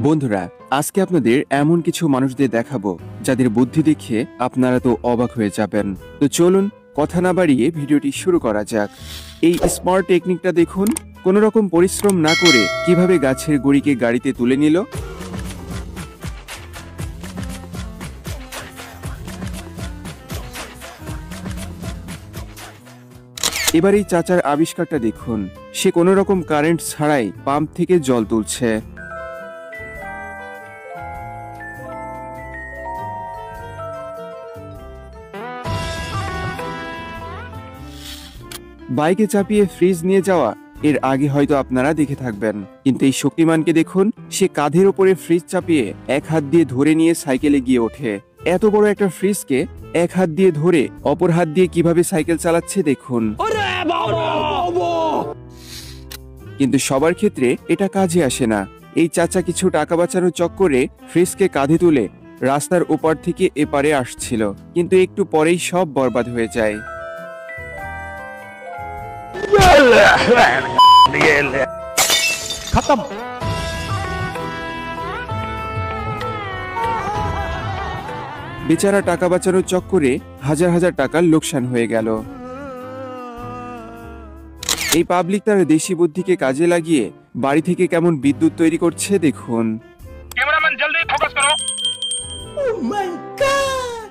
বন্ধুরা, আজকে আপনাদের এমন কিছু মানুষদের দেখাবো যাদের বুদ্ধি দেখে আপনারা তো অবাক হয়ে যাবেন। তো চলুন কথা না বাড়িয়ে ভিডিওটি শুরু করা যাক। এই স্মার্ট টেকনিকটা দেখুন, কোনো রকম পরিশ্রম না করে কিভাবে গাছের গুঁড়িকে গাড়িতে তুলে নিল। এবার এই চাচার আবিষ্কারটা দেখুন, সে কোনো রকম কারেন্ট ছাড়াই পাম্প থেকে জল তুলছে। বাইকে চাপিয়ে ফ্রিজ নিয়ে যাওয়া এর আগে হয়তো আপনারা দেখে থাকবেন, কিন্তু এই শক্তিমানকে দেখুন, সে কাঁধের ওপরে ফ্রিজ চাপিয়ে এক হাত দিয়ে ধরে নিয়ে সাইকেলে গিয়ে ওঠে। এত বড় একটা ফ্রিজকে এক হাত দিয়ে ধরে অপর হাত দিয়ে কিভাবে সাইকেল চালাচ্ছে দেখুন। কিন্তু সবার ক্ষেত্রে এটা কাজে আসে না। এই চাচা কিছু টাকা বাঁচানোর চক্করে ফ্রিজকে কাঁধে তুলে রাস্তার ওপার থেকে এপারে আসছিল, কিন্তু একটু পরেই সব বরবাদ হয়ে যায়। खत्म। বেচারা টাকা বাঁচানোর চক্করে হাজার হাজার টাকার লোকসান হয়ে গেল। এই পাবলিক তার দেশি বুদ্ধিকে কাজে লাগিয়ে বাড়ি থেকে কেমন বিদ্যুৎ তৈরি করছে দেখুন। कैमरामैन जल्दी फोकस करो।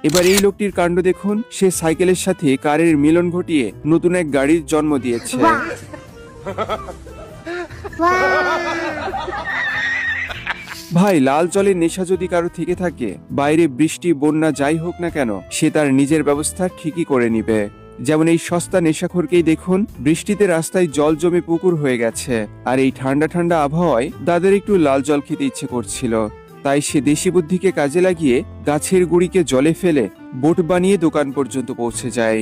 এবার এই লোকটির কাণ্ড দেখুন, সে সাইকেলের সাথে কারের মিলন ঘটিয়ে নতুন এক গাড়ির জন্ম দিয়েছে। ভাই, লাল জলের নেশা যদি কারো থেকে থাকে, বাইরে বৃষ্টি বন্যা যাই হোক না কেন, সে তার নিজের ব্যবস্থা ঠিকই করে নিবে। যেমন এই সস্তা নেশাখোরকেই দেখুন, বৃষ্টিতে রাস্তায় জল জমে পুকুর হয়ে গেছে, আর এই ঠান্ডা ঠান্ডা আবহাওয়ায় দাদের একটু লাল জল খেতে ইচ্ছে করছিল। তাই সে দেশি বুদ্ধিকে কাজে লাগিয়ে গাছের গুঁড়িকে জলে ফেলে বোট বানিয়ে দোকান পর্যন্ত পৌঁছে যায়।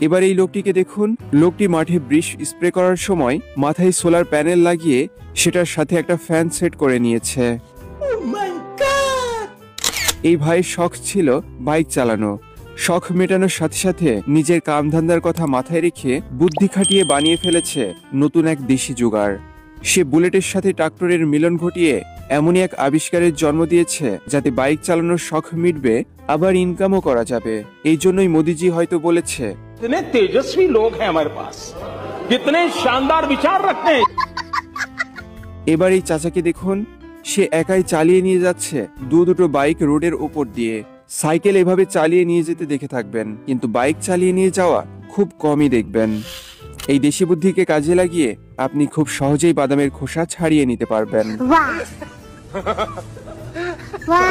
এবার এই লোকটিকে দেখুন, লোকটি মাঠে বৃষ স্প্রে করার সময় মাথায় সোলার প্যানেল লাগিয়ে সেটার সাথে একটা ফ্যান সেট করে নিয়েছে। এই ভাইয়ের শখ ছিল বাইক চালানো। শখ মেটানোর সাথে সাথে নিজের কামধান্দার কথা মাথায় রেখে বুদ্ধি খাটিয়ে বানিয়ে ফেলেছে নতুন এক দেশি জুগাড়। সে বুলেটের সাথে ট্রাক্টরের মিলন ঘটিয়ে এমনই এক আবিষ্কারের জন্ম দিয়েছে যাতে বাইক চালানোর শখ মিটবে, আবার ইনকামও করা যাবে। এই জন্যই মোদিজি হয়তো বলেছে, कितने तेजस्वी लोग हैं हमारे पास, कितने शानदार विचार रखते हैं। এবার এই চাচাকে দেখুন, সে একাই চালিয়ে নিয়ে যাচ্ছে দুটো বাইক রোডের ওপর দিয়ে। সাইকেল এভাবে চালিয়ে নিয়ে যেতে দেখে থাকবেন, কিন্তু বাইক চালিয়ে নিয়ে যাওয়া খুব কমই দেখবেন। এই দেশি বুদ্ধিকে কাজে লাগিয়ে আপনি খুব সহজেই বাদামের খোসা ছাড়িয়ে নিতে পারবেন। Wow.